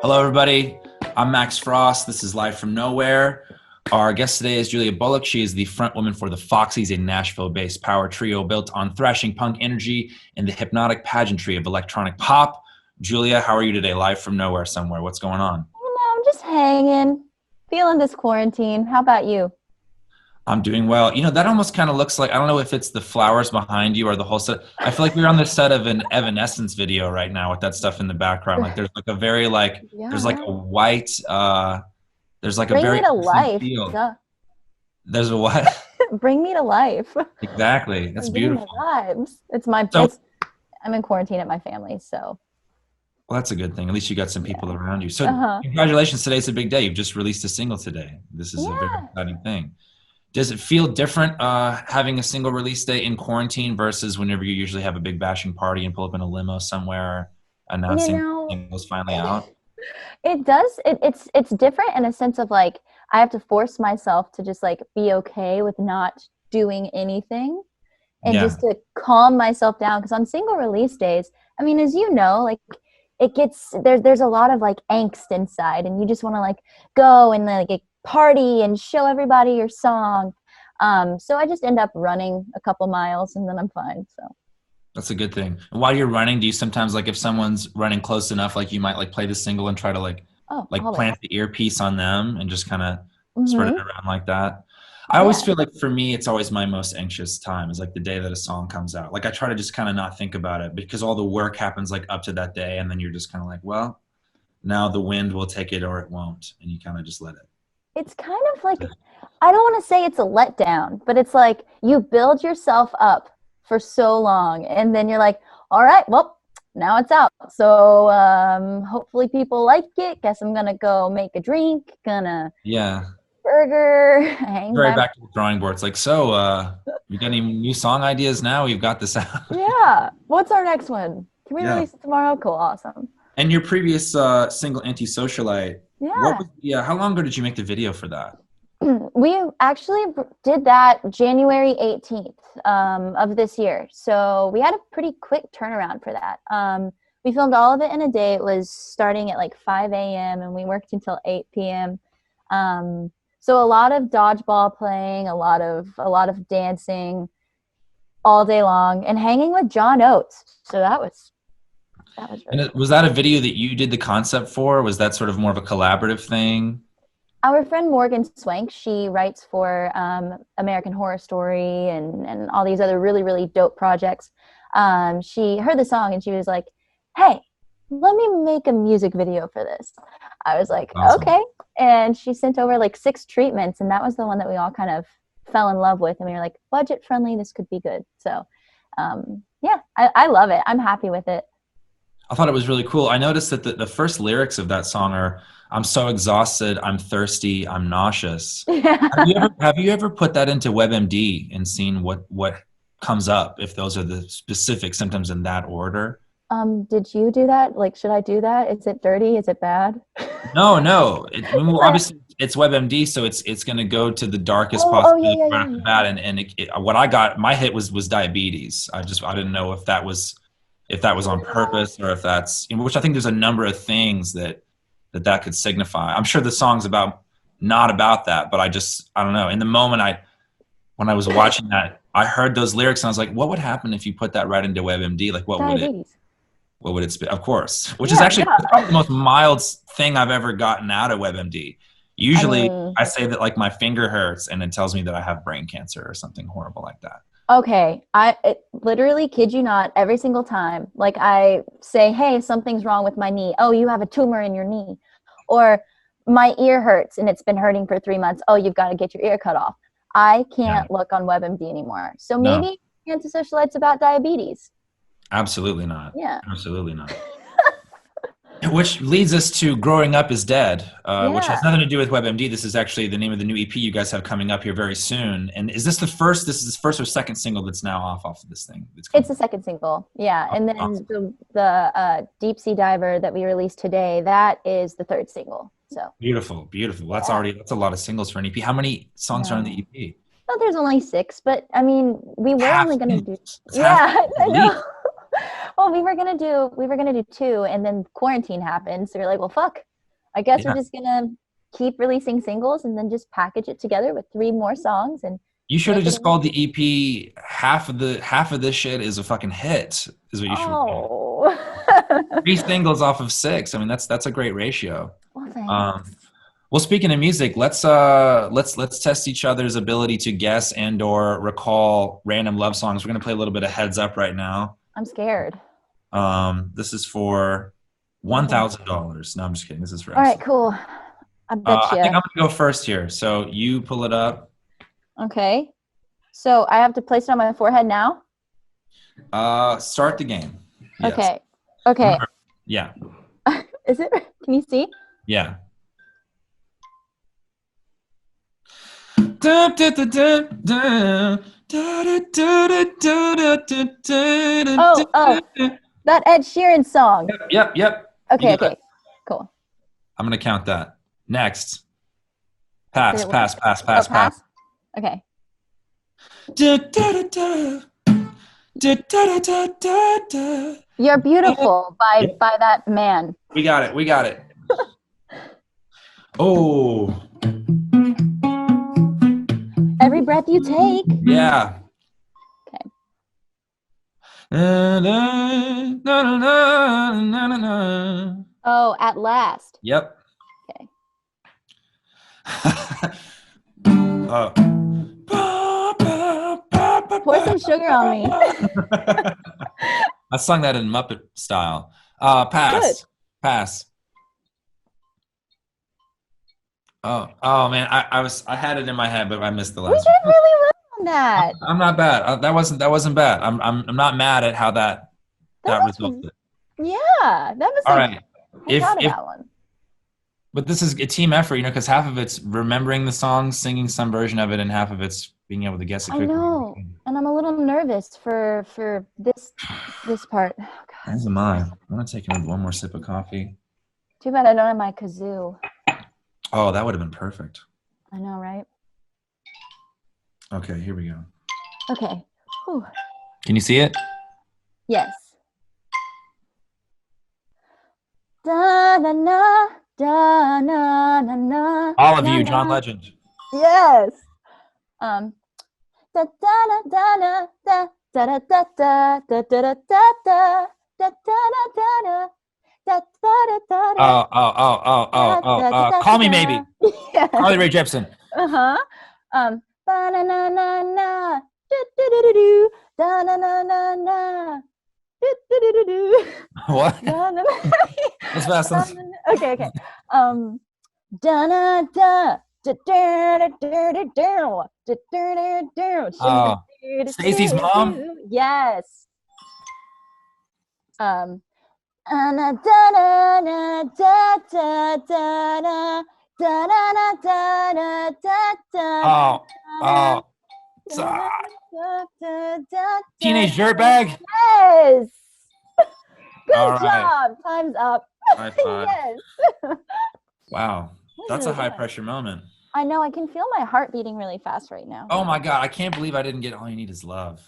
Hello, everybody. I'm Max Frost. This is Live from Nowhere. Our guest today is Julia Bullock. She is the front woman for the Foxies, a Nashville-based power trio built on thrashing punk energy and the hypnotic pageantry of electronic pop. Julia, how are you today? Live from nowhere somewhere. What's going on? I'm just hanging, feeling this quarantine. How about you? I'm doing well. You know, that almost kind of looks like, I don't know if it's the flowers behind you or the whole set. I feel like we're on the set of an Evanescence video right now with that stuff in the background. Like there's like a very there's like Yeah. a white, there's like a Bring very me to interesting life. feel. Duh. There's a what? Bring me to life. Exactly. That's Give me the beautiful. vibes. So, I'm in quarantine at my family, so. well, that's a good thing. At least you got some people Yeah. around you. So, Uh-huh. congratulations. Today's a big day. You've just released a single today. This is a very Yeah. exciting thing. Does it feel different having a single release day in quarantine versus whenever you usually have a big bashing party and pull up in a limo somewhere You announcing know, singles finally out? it does. It's different in a sense of like I have to force myself to just like be okay with not doing anything and Yeah. just to calm myself down because on single release days, I mean, as you know, like it gets there's a lot of like angst inside and you just want to like go and like party and show everybody your song. So I just end up running a couple miles and then I'm fine. So That's a good thing. And while you're running, do you sometimes like if someone's running close enough, like you might like play the single and try to oh, like always. plant the earpiece on them and just kind of spread it Mm-hmm. around like that? I always Yeah. feel like for me, it's always my most anxious time is like the day that a song comes out. Like I try to just kind of not think about it because all the work happens like up to that day. And then you're just kind of like, well, now the wind will take it or it won't. And you kind of just let it. It's kind of like I don't want to say it's a letdown, but it's like you build yourself up for so long and then you're like, all right, well, now it's out. So hopefully people like it. Guess I'm gonna go make a drink, gonna Yeah. burger, hang Very by. back to the drawing board. It's like, so you got any new song ideas now? We've got this out. Yeah. What's our next one? Can we Yeah. release it tomorrow? Cool. Awesome. And your previous single, Antisocialite, what Yeah. was how long ago did you make the video for that? We actually did that January 18th of this year. So we had a pretty quick turnaround for that. We filmed all of it in a day. It was starting at like 5 a.m. and we worked until 8 p.m. So a lot of dodgeball playing, a lot of dancing all day long and hanging with John Oates. So that was And really cool. was that a video that you did the concept for? Was that sort of more of a collaborative thing? Our friend Morgan Swank, she writes for American Horror Story and all these other really, really dope projects. She heard the song and she was like, hey, let me make a music video for this. I was like, Awesome. okay. And she sent over like 6 treatments, and that was the one that we all kind of fell in love with. And we were like, budget friendly, this could be good. So, yeah, I love it. I'm happy with it. I thought it was really cool. I noticed that the first lyrics of that song are, I'm so exhausted, I'm thirsty, I'm nauseous. Yeah. Have you ever put that into WebMD and seen what comes up if those are the specific symptoms in that order? Did you do that? Like, should I do that? Is it dirty? Is it bad? No, no. Well, Like, obviously, it's WebMD, so it's going to go to the darkest oh, yeah, possibility yeah, right yeah, off the yeah. bat. And what I got, my hit was diabetes. I didn't know if that was on Yeah. purpose or if that's, which I think there's a number of things that could signify. I'm sure the song's about not about that, but I don't know. In the moment, when I was watching that, I heard those lyrics and I was like, what would happen if you put that right into WebMD? Like, Diabetes. what would it spit? Of course, which is Yeah, actually probably the yeah. most mild thing I've ever gotten out of WebMD. I Usually mean, I say that like my finger hurts and it tells me that I have brain cancer or something horrible like that. okay. Literally kid you not, every single time, like I say, hey, something's wrong with my knee. Oh, you have a tumor in your knee. Or my ear hurts and it's been hurting for 3 months. Oh, you've got to get your ear cut off. I Yeah. can't look on WebMD anymore. So No, maybe antisocialites about diabetes. absolutely not. Yeah. Absolutely not. Which leads us to Growing Up is Dead, which has Yeah. nothing to do with WebMD. This is actually the name of the new EP you guys have coming up here very soon. And is this this is the first or second single that's now off of this thing that's It's coming the second single. Yeah. out? And then Awesome. the Deep Sea Diver that we released today, that is the third single. So, Beautiful, beautiful. yeah. That's a lot of singles for an EP. How many I songs are on the know. EP? Well, there's only 6, but I mean, we were Half only going to do, singles. It's half yeah, I release. know. Well, we were gonna do two, and then quarantine happened. So we're like, well, fuck. I guess we're Yeah. just gonna keep releasing singles and then just package it together with 3 more songs and You should have make it just a. called the EP half of this shit is a fucking hit, is what you should have called. Oh. 3 singles off of 6. I mean, that's a great ratio. Well, thanks. Um, well, speaking of music, let's test each other's ability to guess and or recall random love songs. We're gonna play a little bit of Heads Up right now. I'm scared. This is for Okay. $1,000. No, I'm just kidding. This is for All right, us. cool. I bet I think you. I'm gonna go first here. So you pull it up. Okay. So I have to place it on my forehead now? Start the game. Yes. Okay. Okay. Yeah. Is it? Can you see? Yeah. Oh, that Ed Sheeran song. Yep. You Okay, got okay. it. Cool. I'm gonna count that. Next. Did Pass. it work? Oh, pass? Okay. You're Beautiful by that man. We got it. Oh. Every breath you take. Yeah. Okay. Oh, At Last. Yep. Okay. Pour some sugar on me. I sung that in Muppet style. Pass. Good. Pass. Oh man, I had it in my head, but I missed the We last did one. really well on that. I'm not bad. That wasn't bad. I'm not mad at how that That was, resulted. yeah, that was All like, right. I'm proud of that one. But this is a team effort, because half of it's remembering the song, singing some version of it, and half of it's being able to guess it I quickly. know, and I'm a little nervous for this part. Oh, God. As am I. I'm gonna take one more sip of coffee. Too bad I don't have my kazoo. Oh, that would have been perfect. I know, right? Okay, here we go. Okay. Whew. Can you see it? Yes. Da na na da na na na. All of you, John Legend. Yes. Da da da da da da da da da da da da da da da da da da. Oh. Call Me Maybe. Carly Rae Jepsen. Uh-huh. Ba na na na na. Do do do do do. Da na na na na. Do do do do do. What? Da na na. Let's fast. Okay. Da na da. Oh, Stacey's mom? Yes. Teenage Dirtbag? Yes. Good All right. job. Time's up. High five. Yes. Wow. That's a high pressure moment. I know. I can feel my heart beating really fast right now. Oh my God. I can't believe I didn't get All You Need Is Love.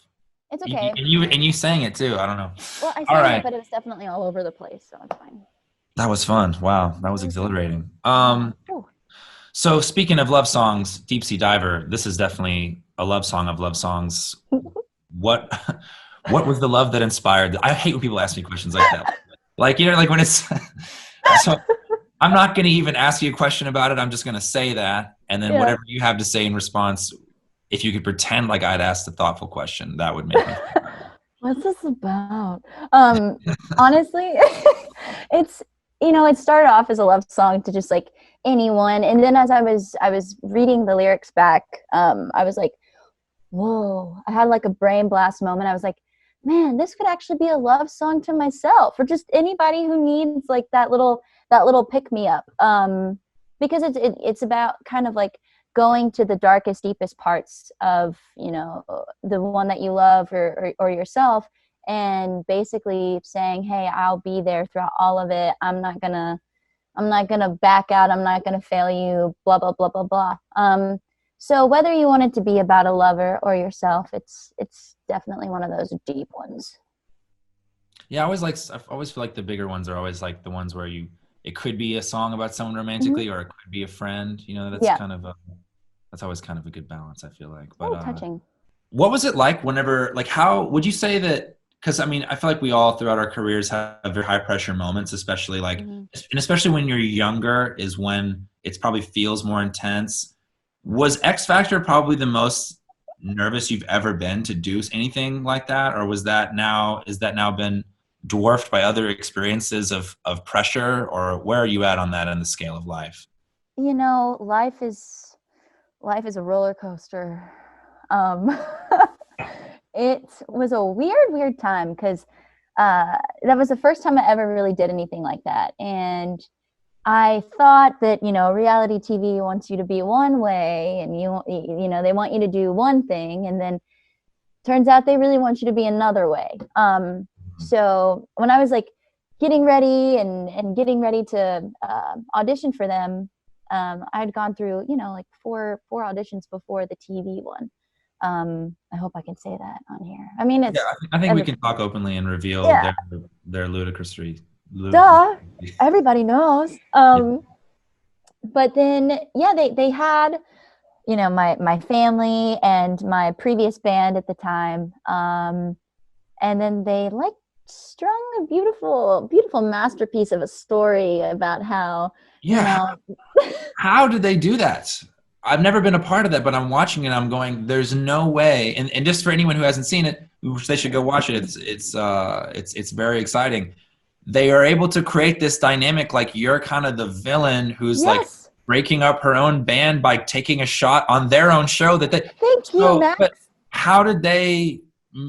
It's okay. And you sang it too. I don't know. Well, I All sang right. it, but it was definitely all over the place, so it's fine. That was fun. Wow. That was exhilarating. Ooh. So speaking of love songs, Deep Sea Diver, this is definitely a love song of love songs. What was the love that inspired? I hate when people ask me questions like that. Like when it's so I'm not going to even ask you a question about it. I'm just going to say that. And then whatever you have to say in response, if you could pretend like I'd asked a thoughtful question, that would make me feel better. What's this about? Honestly, it's, it started off as a love song to just like anyone. And then as I was reading the lyrics back, I was like, whoa, I had like a brain blast moment. I was like, man, this could actually be a love song to myself or just anybody who needs like that little pick me up. Because it's about kind of like going to the darkest, deepest parts of, the one that you love or yourself, and basically saying, hey, I'll be there throughout all of it. I'm not gonna back out. I'm not gonna fail you, blah, blah, blah, blah, blah. So whether you want it to be about a lover or yourself, it's definitely one of those deep ones. Yeah, I always feel like the bigger ones are always like the ones where it could be a song about someone Mhm. romantically, or it could be a friend. You know, Yeah, that's always kind of a good balance, I feel like. But very touching. what was it like whenever, like, how would you say that? Because I mean, I feel like we all throughout our careers have very high pressure moments, especially like, Hmm. and especially when you're younger, is when it's probably feels more intense. Was X Factor probably the most nervous you've ever been to do anything like that, or is that now been dwarfed by other experiences of pressure, or where are you at on that on the scale of life? You know, life is a roller coaster. Um, it was a weird time because that was the first time I ever really did anything like that, and I thought that, you know, reality TV wants you to be one way, and you know, they want you to do one thing, and then turns out they really want you to be another way. So when I was like getting ready and getting ready to audition for them, I had gone through, you know, like four auditions before the TV one. I hope I can say that on here. I mean, Yeah, it's I think we uh, can talk openly and reveal yeah, their ludicrously. duh, everybody knows. Yeah. But then, yeah, they had, you know, my family and my previous band at the time, and then they like strung a beautiful masterpiece of a story about how, you Yeah. know, How did they do that? I've never been a part of that, but I'm watching it. I'm going, there's no way. And just for anyone who hasn't seen it, which they should go watch it. It's very exciting. They are able to create this dynamic, like you're kind of the villain who's like yes, breaking up her own band by taking a shot on their own show that they. thank you, So, Max. but how did they?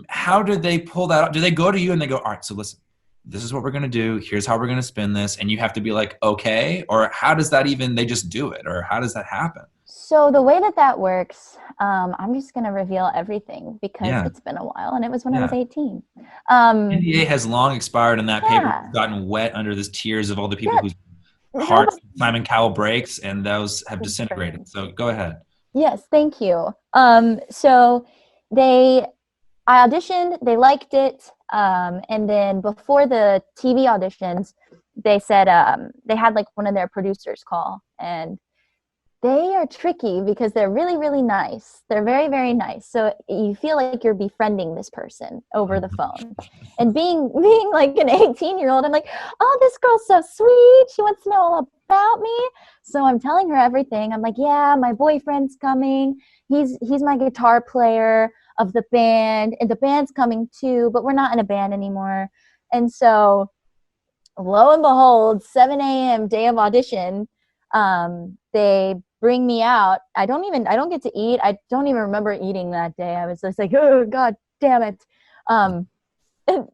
How did they pull that out? Do they go to you and they go, all right, so listen, this is what we're going to do. Here's how we're going to spin this. And you have to be like, okay. Or how does that even, they just do it? Or how does that happen? So the way that that works, I'm just going to reveal everything because Yeah. it's been a while, and it was when I was Yeah. 18. Um, NDA has long expired and that paper has yeah, gotten wet under the tears of all the people yeah, whose hearts nobody. Simon Cowell breaks and those have disintegrated. So go ahead. Yes, thank you. So they I auditioned, they liked it, and then before the TV auditions, they said they had like one of their producers call, and they are tricky because they're really nice. They're very nice. So you feel like you're befriending this person over the phone. And being like an 18-year-old, I'm like, oh, this girl's so sweet. She wants to know all about me. So I'm telling her everything. I'm like, yeah, my boyfriend's coming. He's my guitar player of the band, and the band's coming too, but we're not in a band anymore. And so lo and behold, 7 a.m. day of audition, they bring me out. I don't get to eat. I don't even remember eating that day. I was just like, oh God damn it. Um, and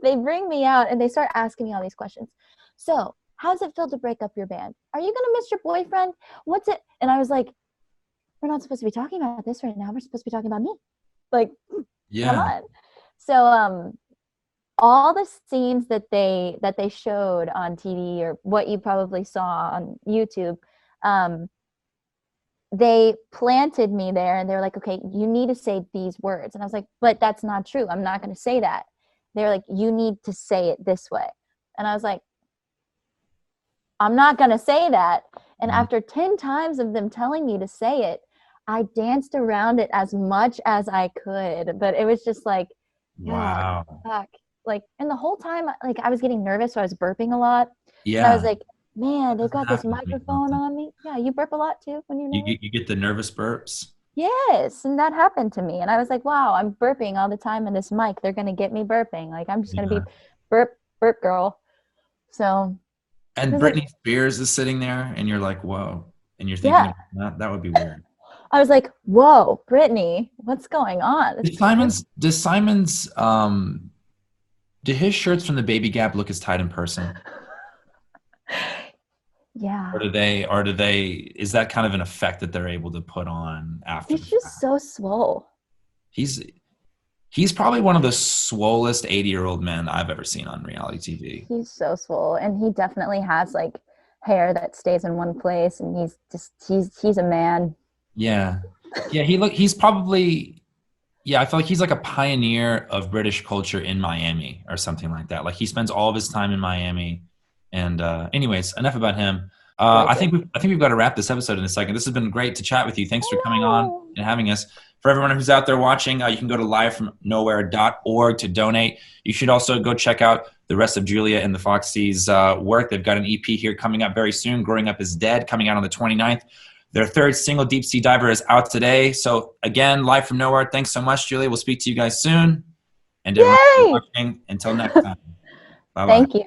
they bring me out and they start asking me all these questions. So how does it feel to break up your band? Are you gonna miss your boyfriend? What's it? And I was like, we're not supposed to be talking about this right now. We're supposed to be talking about me. Like, come Yeah. on. So all the scenes that they showed on TV or what you probably saw on YouTube, um, they planted me there and they were like, okay, you need to say these words. And I was like, but that's not true. I'm not going to say that. They're like, you need to say it this way. And I was like, I'm not going to say that. And Mhm. after 10 times of them telling me to say it, I danced around it as much as I could. But it was just like, God, Wow. fuck. Like, and the whole time, like, I was getting nervous, so I was burping a lot. And I was Yeah. like, man, they've Doesn't got this happen to me microphone often. on me. Yeah, you burp a lot too when you're nervous. You get the nervous burps. Yes, and that happened to me. And I was like, wow, I'm burping all the time in this mic. They're gonna get me burping. Like I'm just gonna be Yeah. burp girl. So it And was like, Britney Spears is sitting there and you're like, whoa. And you're thinking yeah. about that. That would be weird. I was like, whoa, Brittany, what's going on? This Does Simon's do his shirts from the Baby Gap look as tight in person? yeah. Or do they, is that kind of an effect that they're able to put on after the He's just fact? so swole. He's he's probably one of the swollest 80-year-old men I've ever seen on reality TV. He's so swole. And he definitely has like hair that stays in one place and he's a man. Yeah. Yeah, he's probably Yeah, I feel like he's like a pioneer of British culture in Miami or something like that. Like he spends all of his time in Miami. And anyways, enough about him. Very I true. think we've got to wrap this episode in a second. This has been great to chat with you. Thanks for I coming on know. and having us. For everyone who's out there watching, you can go to livefromnowhere.org to donate. You should also go check out the rest of Julia and the Foxies' work. They've got an EP here coming up very soon, Growing Up is Dead, coming out on the 29th. Their third single, Deep Sea Diver, is out today. So again, Live from Nowhere. Thanks so much, Julia. We'll speak to you guys soon. And everyone Yay! watching, until next time. Bye-bye. Thank you.